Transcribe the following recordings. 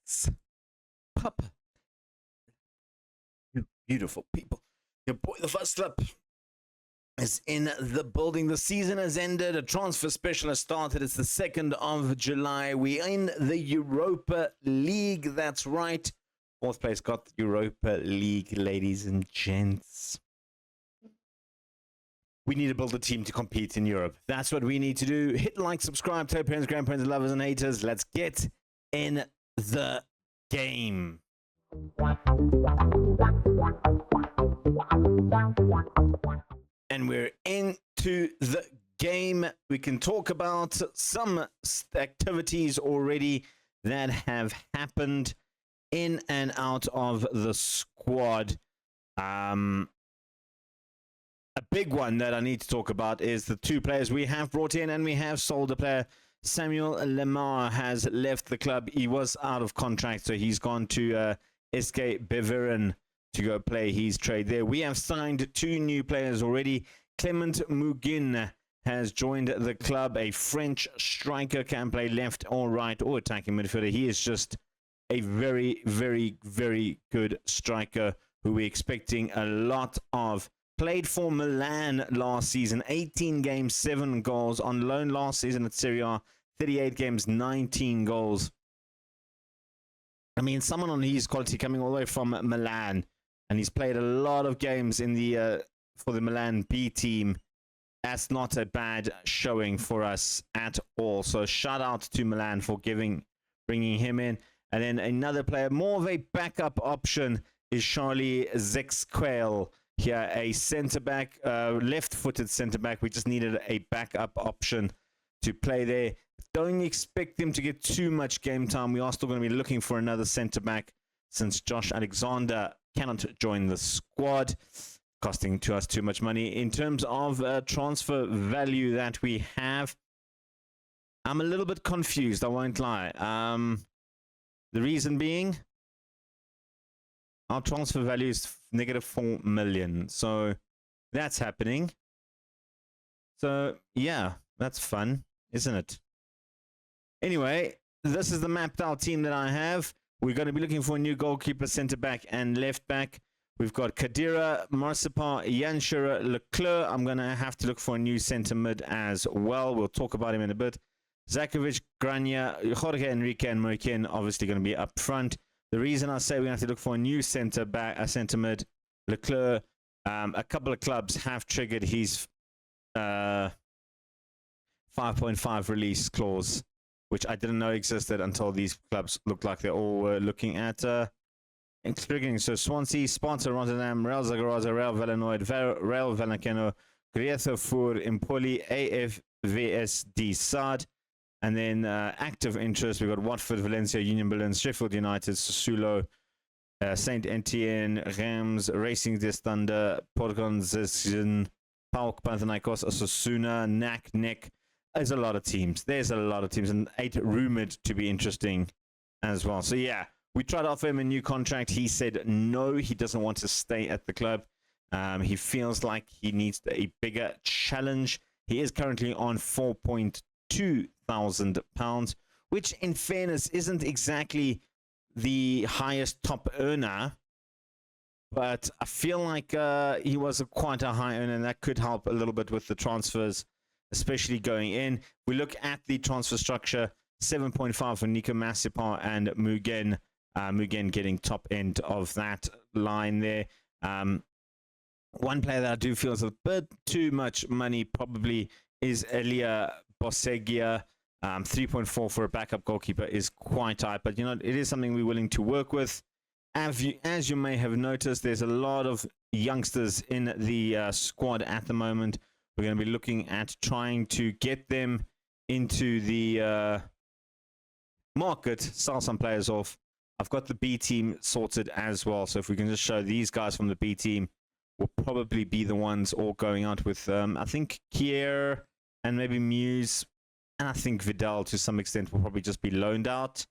What's up, you beautiful people? Your boy, the First Slip, is in the building. The season has ended. A transfer special has started. It's the 2nd of July. We're in the Europa League. That's right. Fourth place got the Europa League, ladies and gents. We need to build a team to compete in Europe. That's what we need to do. Hit like, subscribe, tell parents, grandparents, lovers, and haters. Let's get in the game. And we're into the game. We can talk about some activities already that have happened in and out of the squad. A big one that I need to talk about is the two players we have brought in and we have sold a player. Samuel Lemar has left the club. He was out of contract, so he's gone to SK Beveren to go play his trade there. We have signed two new players already. Clement Mugin has joined the club, a French striker, can play left or right or attacking midfielder. He is just a very, very, very good striker who we're expecting a lot of. Played for Milan last season, 18 games, 7 goals. On loan last season at Serie A, 38 games, 19 goals. I mean, someone on his quality coming all the way from Milan, and he's played a lot of games in the for the Milan B team. That's not a bad showing for us at all. So shout out to Milan for bringing him in. And then another player, more of a backup option, is Charlie Zexquel. Here, a centre-back, left-footed centre-back. We just needed a backup option to play there. Don't expect him to get too much game time. We are still going to be looking for another centre-back since Josh Alexander cannot join the squad, costing to us too much money. In terms of transfer value that we have, I'm a little bit confused, I won't lie. The reason being, our transfer value is negative 4 million. So that's happening. So yeah, that's fun, isn't it? Anyway, this is the mapped out team that I have. We're going to be looking for a new goalkeeper, centre back and left back. We've got Kadira, Marsipar, Janshira, Leclerc. I'm going to have to look for a new centre mid as well. We'll talk about him in a bit. Zakovic, Grania, Jorge Enrique and Moikin obviously going to be up front. The reason I say we have to look for a new centre back, a centre mid, Leclerc, a couple of clubs have triggered his 5.5 release clause, which I didn't know existed until these clubs looked like they all were looking at triggering. So Swansea, Sparta Rotterdam, Real Zaragoza, Real Valladolid, Real Vallecano, Griezo Fur, Empoli, AFVSD Sad. And then active interest, we've got Watford, Valencia, Union Berlin, Sheffield United, Sassuolo, Saint Etienne, Reims, Racing de Stander, Podgon, PAOK, Panathinaikos, Osasuna, NAC. There's a lot of teams. And 8 rumored to be interesting as well. So yeah, we tried to offer him a new contract. He said no, he doesn't want to stay at the club. He feels like he needs a bigger challenge. He is currently on £4,200, which in fairness isn't exactly the highest top earner, but I feel like he was quite a high earner, and that could help a little bit with the transfers, especially going in. We look at the transfer structure, 7.5 for Nico Massipar and Mugen. Mugen getting top end of that line there. One player that I do feel is a bit too much money probably is Elia Bossegia. 3.4 for a backup goalkeeper is quite high, but you know, it is something we're willing to work with. As you may have noticed, there's a lot of youngsters in the squad at the moment. We're going to be looking at trying to get them into the market, sell some players off. I've got the B team sorted as well, so if we can just show these guys from the B team, will probably be the ones all going out with, I think, Kier and maybe Muse. And I think Vidal, to some extent, will probably just be loaned out.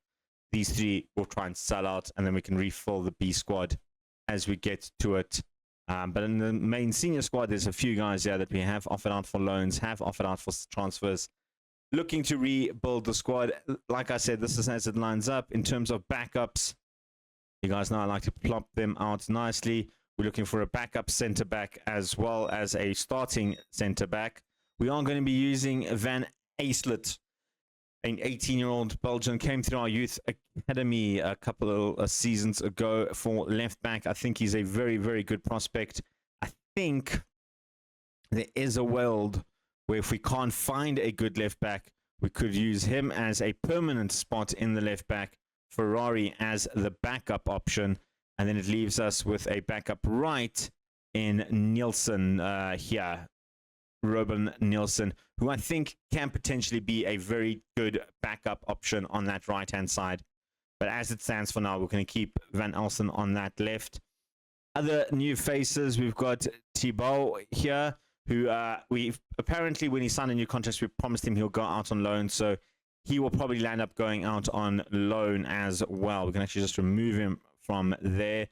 These 3 will try and sell out, and then we can refill the B squad as we get to it. But in the main senior squad, there's a few guys there that we have offered out for loans, have offered out for transfers. looking to rebuild the squad. Like I said, this is as it lines up. In terms of backups, you guys know I like to plop them out nicely. We're looking for a backup centre back as well as a starting centre back. We are going to be using Van Ayslet, an 18-year-old Belgian, came through our youth academy a couple of seasons ago for left back. I think he's a very, very good prospect. I think there is a world where if we can't find a good left back, we could use him as a permanent spot in the left back, Ferrari as the backup option, and then it leaves us with a backup right in Nielsen here, Robin Nielsen, who I think can potentially be a very good backup option on that right-hand side. But as it stands for now, we're going to keep Van Elsen on that left. Other new faces, we've got Thibaut here, who we've apparently, when he signed a new contract, we promised him he'll go out on loan. So he will probably land up going out on loan as well. We can actually just remove him from there.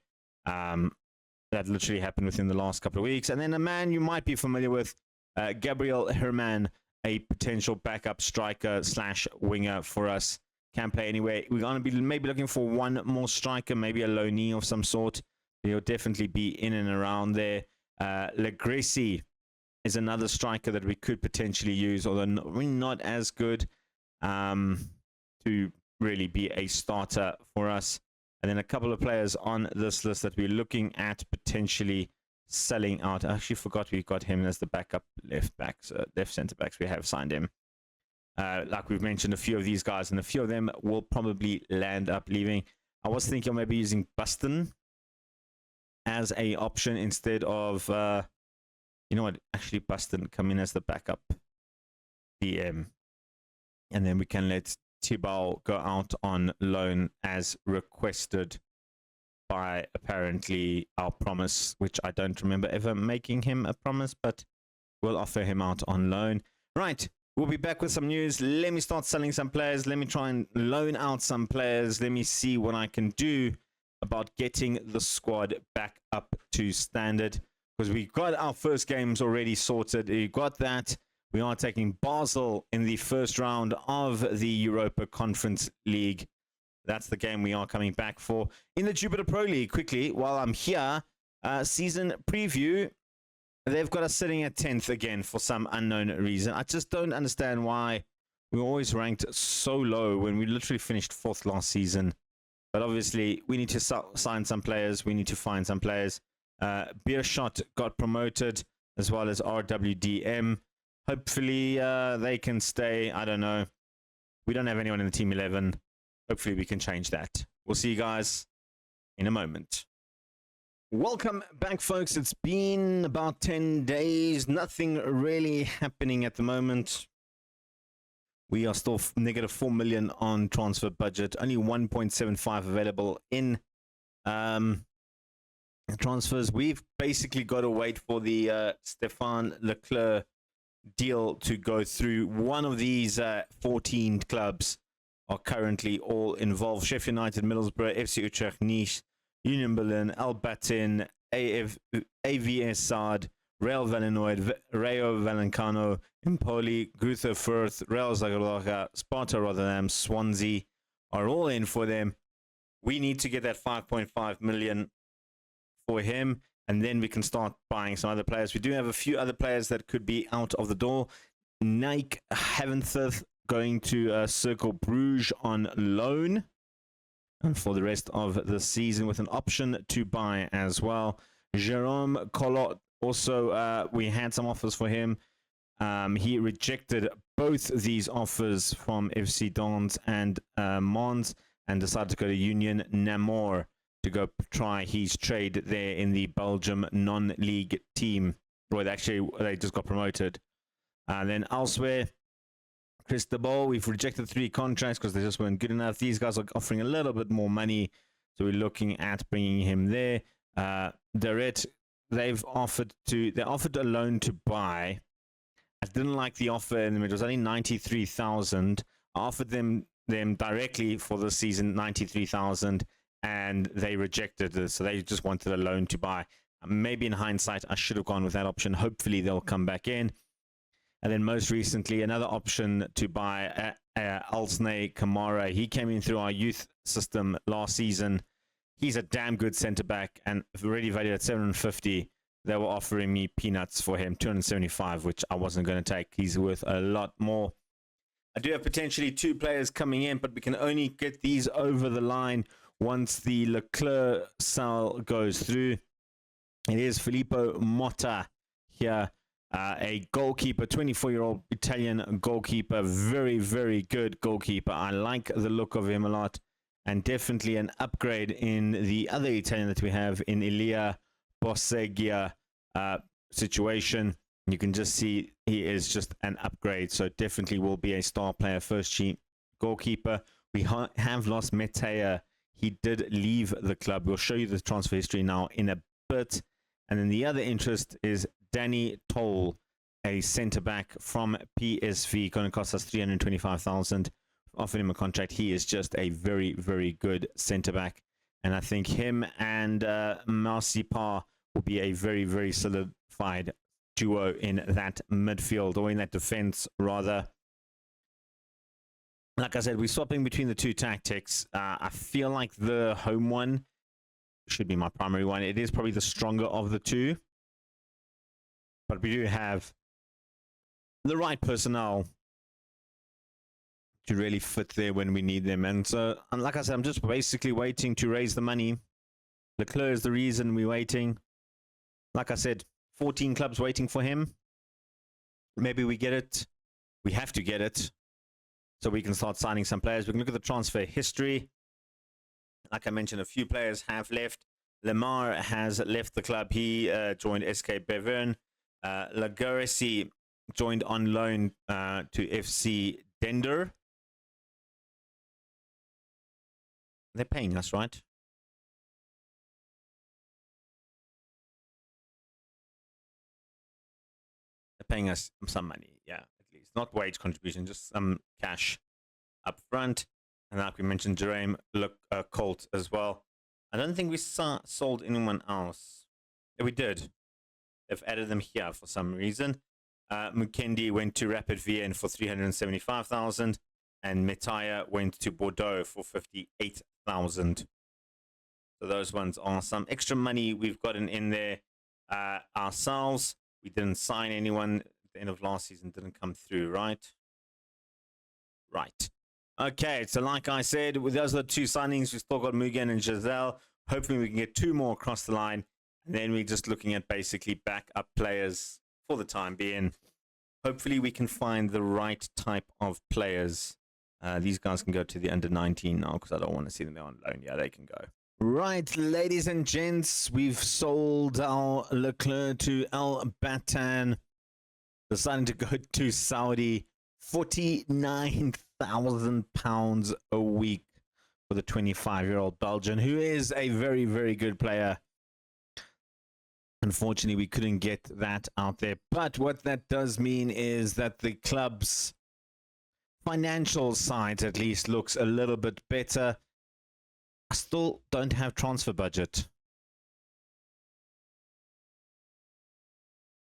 That literally happened within the last couple of weeks. And then a man you might be familiar with, Gabriel Herman, a potential backup striker slash winger for us. Can play anyway. We're going to be maybe looking for one more striker, maybe a loanee of some sort. He'll definitely be in and around there. Legresi is another striker that we could potentially use, although not as good to really be a starter for us. And then a couple of players on this list that we're looking at potentially selling out. I actually forgot we got him as the backup left centre backs. We have signed him. Like we've mentioned, a few of these guys, and a few of them will probably land up leaving. I was thinking of maybe using Buston as a option instead of, you know what, actually Buston come in as the backup DM. And then we can let Thibaut go out on loan as requested by apparently our promise, which I don't remember ever making him a promise, but we'll offer him out on loan. Right, we'll be back with some news. Let me start selling some players. Let me try and loan out some players. Let me see what I can do about getting the squad back up to standard, because we got our first games already sorted. We got that. We are taking Basel in the first round of the Europa Conference League. That's the game we are coming back for. In the Jupiter Pro League, quickly, while I'm here, season preview, they've got us sitting at 10th again for some unknown reason. I just don't understand why we always ranked so low when we literally finished 4th last season. But obviously, we need to sign some players. We need to find some players. Beerschot got promoted, as well as RWDM. Hopefully, they can stay. I don't know. We don't have anyone in the Team 11. Hopefully, we can change that. We'll see you guys in a moment. Welcome back, folks. It's been about 10 days. Nothing really happening at the moment. We are still negative 4 million on transfer budget. Only 1.75 available in transfers. We've basically got to wait for the Stefan Leclerc deal to go through. One of these 14 clubs are currently all involved. Sheffield United, Middlesbrough, FC Utrecht, Nice, Union Berlin, Albatin, AVS Saad, Real Valenoid, Rayo Vallecano, Empoli, Greuther Fürth, Real Zaragoza, Sparta Rotterdam, Swansea are all in for them. We need to get that 5.5 million for him, and then we can start buying some other players. We do have a few other players that could be out of the door. Nike Haventhurth going to Circle Bruges on loan, and for the rest of the season with an option to buy as well. Jerome Collot, also we had some offers for him. He rejected both these offers from FC Dons and Mons, and decided to go to Union Namur to go try his trade there in the Belgium non-league team. Well, actually, they just got promoted. And then elsewhere, Chris de Boll, we've rejected 3 contracts because they just weren't good enough. These guys are offering a little bit more money, so we're looking at bringing him there. Derrit, they offered a loan to buy. I didn't like the offer, and it was only 93,000. I offered them directly for the season 93,000, and they rejected it. So they just wanted a loan to buy. Maybe in hindsight, I should have gone with that option. Hopefully, they'll come back in. And then most recently, another option to buy Alsney Kamara. He came in through our youth system last season. He's a damn good centre back, and already valued at 750. They were offering me peanuts for him, 275, which I wasn't going to take. He's worth a lot more. I do have potentially 2 players coming in, but we can only get these over the line once the Leclerc sale goes through. It is Filippo Motta here, a goalkeeper, 24-year-old Italian goalkeeper, very, very good goalkeeper. I like the look of him a lot, and definitely an upgrade in the other Italian that we have in Elia Bossegia situation. You can just see he is just an upgrade, so definitely will be a star player, first team goalkeeper. We have lost Metea. He did leave the club. We'll show you the transfer history now in a bit. And then the other interest is Danny Toll, a centre-back from PSV, going to cost us 325,000. Offered him a contract. He is just a very, very good centre-back. And I think him and Marcipa will be a very, very solidified duo in that midfield, or in that defense, rather. Like I said, we're swapping between the 2 tactics. I feel like the home one should be my primary one. It is probably the stronger of the 2. But we do have the right personnel to really fit there when we need them. And so, like I said, I'm just basically waiting to raise the money. Leclerc is the reason we're waiting. Like I said, 14 clubs waiting for him. Maybe we get it. We have to get it, so we can start signing some players. We can look at the transfer history. Like I mentioned, a few players have left. Lemar has left the club. He joined SK Bevern. Lagaresi joined on loan to FC Dender. They're paying us, right? Paying us some money, yeah, at least not wage contribution, just some cash up front. And like we mentioned, Jerome Colt as well. I don't think we sold anyone else. Yeah, we did. They've added them here for some reason. Mukendi went to Rapid Vienna for 375,000, and Metaya went to Bordeaux for 58,000. So those ones are some extra money we've gotten in there ourselves. We didn't sign anyone at the end of last season, didn't come through, right? Right. Okay, so like I said, with those are the 2 signings. We've still got Mugen and Giselle. Hopefully we can get 2 more across the line. And then we're just looking at basically backup players for the time being. Hopefully we can find the right type of players. These guys can go to the under-19 now, because I don't want to see them there on loan. Yeah, they can go. Right, ladies and gents, we've sold our Leclerc to Al Batan, deciding to go to Saudi. £49,000 a week for the 25-year-old Belgian, who is a very, very good player. Unfortunately, we couldn't get that out there. But what that does mean is that the club's financial side at least looks a little bit better. I still don't have transfer budget.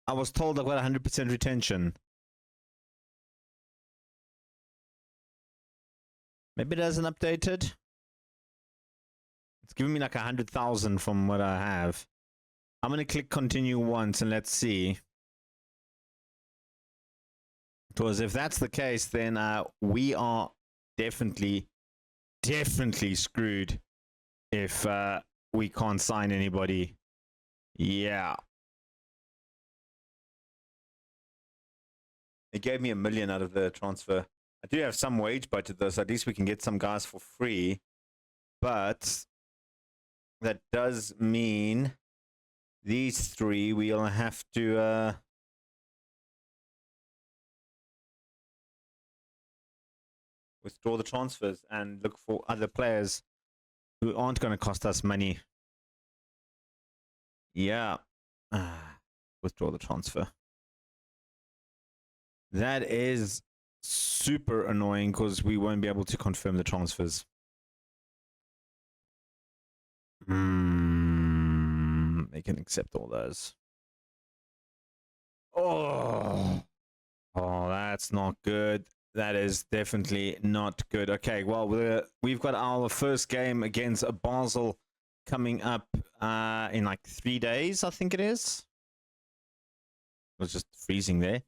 I was told I've got 100% retention. Maybe it hasn't updated. It's giving me like 100,000 from what I have. I'm going to click continue once and let's see. Because if that's the case, then we are definitely screwed if we can't sign anybody. Yeah. It gave me $1 million out of the transfer. I do have some wage budget though, so at least we can get some guys for free. But that does mean these 3 we'll have to withdraw the transfers and look for other players who aren't going to cost us money. Yeah. Withdraw the transfer. That is super annoying because we won't be able to confirm the transfers. They can accept all those. Oh, Oh, that's not good. That is definitely not good. Okay, well, we've got our first game against Basel coming up in like 3 days, I think it is. It was just freezing there.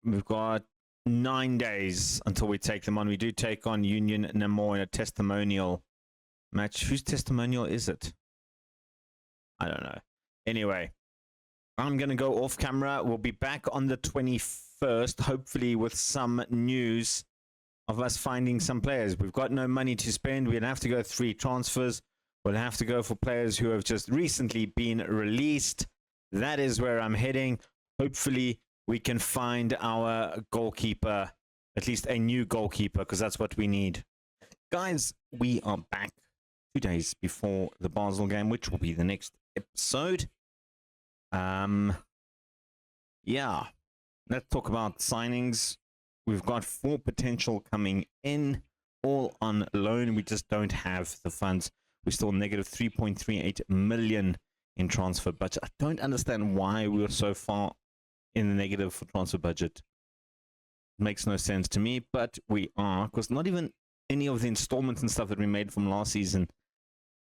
We've got 9 days until we take them on. We do take on Union Namur in a testimonial match. Whose testimonial is it? I don't know. Anyway, I'm going to go off camera. We'll be back on the 21st, hopefully with some news of us finding some players. We've got no money to spend. We'll have to go 3 transfers. We'll have to go for players who have just recently been released. That is where I'm heading. Hopefully, we can find our goalkeeper, at least a new goalkeeper, because that's what we need. Guys, we are back 2 days before the Basel game, which will be the next episode. Yeah, let's talk about signings. We've got 4 potential coming in, all on loan. We just don't have the funds. We're still negative 3.38 million in transfer budget. I don't understand why we were so far in the negative for transfer budget. It makes no sense to me, but we are, because not even any of the installments and stuff that we made from last season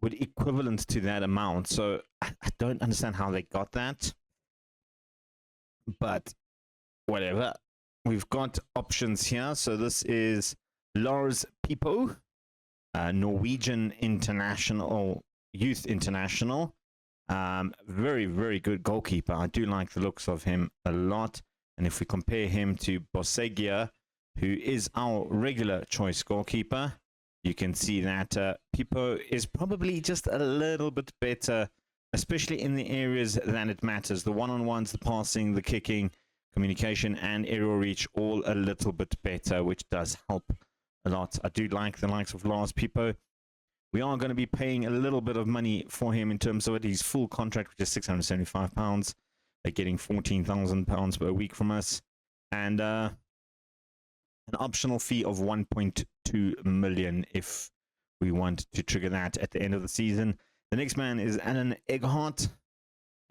would equivalent to that amount. So I don't understand how they got that. But whatever. We've got options here. So this is Lars Pipo, Norwegian international, youth international. Very, very good goalkeeper. I do like the looks of him a lot. And if we compare him to Bosegia, who is our regular choice goalkeeper, you can see that Pipo is probably just a little bit better, especially in the areas that it matters. The one-on-ones, the passing, the kicking, communication, and aerial reach, all a little bit better, which does help a lot. I do like the likes of Lars Pipo. We are going to be paying a little bit of money for him in terms of it. His full contract, which is £675. They're getting £14,000 per week from us. And an optional fee of 1.2 million if we want to trigger that at the end of the season. The next man is Allan Egghardt,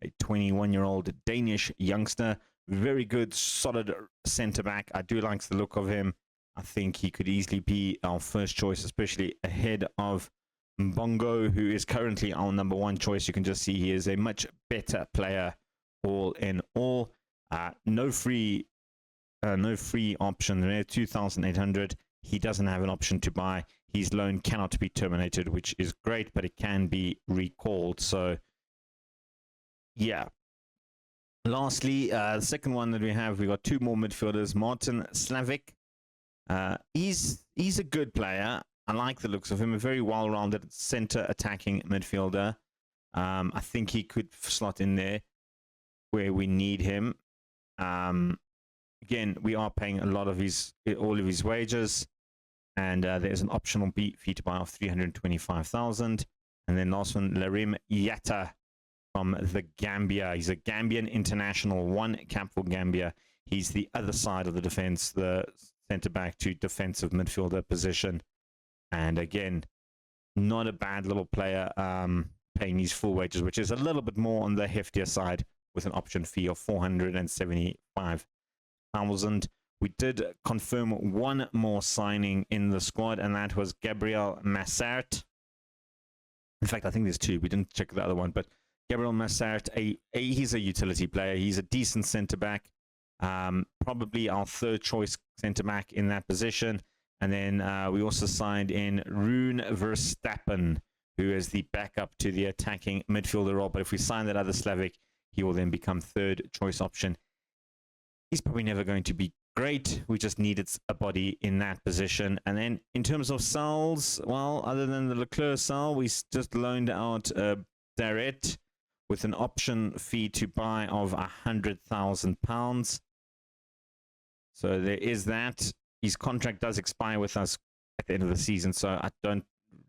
a 21-year-old Danish youngster. Very good, solid centre-back. I do like the look of him. I think he could easily be our first choice, especially ahead of Mbongo, who is currently our number 1 choice. You can just see he is a much better player all in all. No free option there, 2,800. He doesn't have an option to buy. His loan cannot be terminated, which is great, but it can be recalled. So, yeah. Lastly, the second one that we have, we got 2 more midfielders. Martin Slavik. He's a good player. I like the looks of him. A very well-rounded center attacking midfielder. I think he could slot in there where we need him. Again, we are paying a lot of all of his wages, and there's an optional fee to buy of 325,000. And then last one, Larim Yatta from the Gambia. He's a Gambian international, 1 cap for Gambia. He's the other side of the defense, the centre back to defensive midfielder position. And again, not a bad little player, paying his full wages, which is a little bit more on the heftier side, with an option fee of 475,000. We did confirm 1 more signing in the squad, and that was Gabriel Massart. In fact, I think there's 2. We didn't check the other one, but Gabriel Massart, he's a utility player. He's a decent centre-back, probably our 3rd choice centre-back in that position. And then we also signed in Rune Verstappen, who is the backup to the attacking midfielder role. But if we sign that other Slavic, he will then become 3rd choice option. He's probably never going to be great. We just needed a body in that position. And then in terms of sales, well, other than the Leclerc sale, we just loaned out Darret with an option fee to buy of £100,000. So there is that. His contract does expire with us at the end of the season, so I don't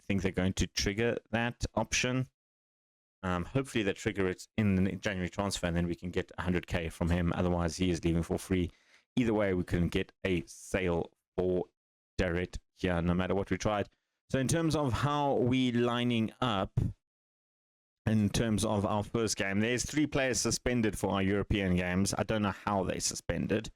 think they're going to trigger that option. Hopefully they trigger it in the January transfer, and then we can get 100k from him. Otherwise, he is leaving for free. Either way, we couldn't get a sale for Darret here, no matter what we tried. So in terms of how we lining up, in terms of our first game. There's 3 players suspended for our European games. I don't know how they suspended.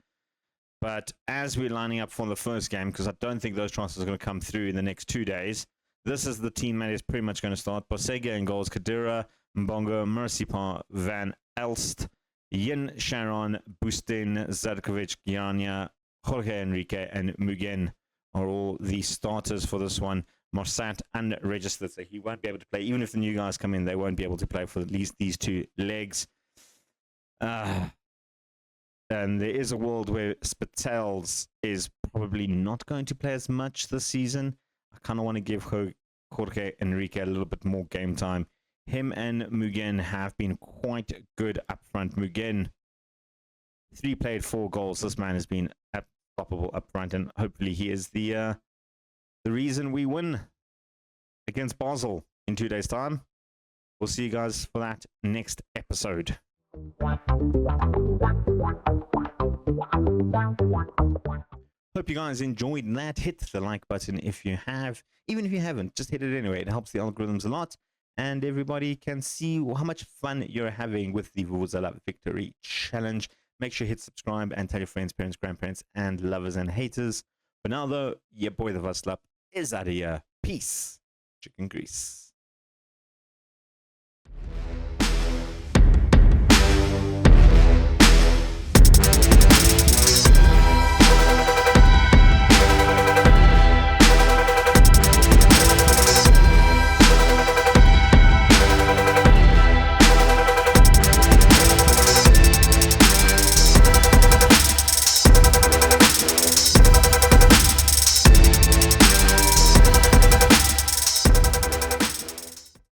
But as we're lining up for the first game, because I don't think those transfers are going to come through in the next 2 days, this is the team that is pretty much going to start. Bosega in goals, Kadira, Mbongo, Mercipa, Van Elst, Yin Sharon, Bustin, Zarkovic, Giannia, Jorge Enrique, and Mugen are all the starters for this one. Morsat unregistered, so he won't be able to play. Even if the new guys come in, they won't be able to play for at least these 2 legs. And there is a world where Spitels is probably not going to play as much this season. I kind of want to give Jorge Enrique a little bit more game time. Him and Mugen have been quite good up front. Mugen, 3 played, 4 goals. This man has been unstoppable up front, and hopefully he is the reason we win against Basel in 2 days' time. We'll see you guys for that next episode. Hope you guys enjoyed that. Hit the like button if you have. Even if you haven't, just hit it anyway. It helps the algorithms a lot. And everybody can see how much fun you're having with the Vuvuzela Victory Challenge. Make sure you hit subscribe and tell your friends, parents, grandparents, and lovers and haters. For now, though, your boy the Vaslap is out of here. Peace. Chicken grease.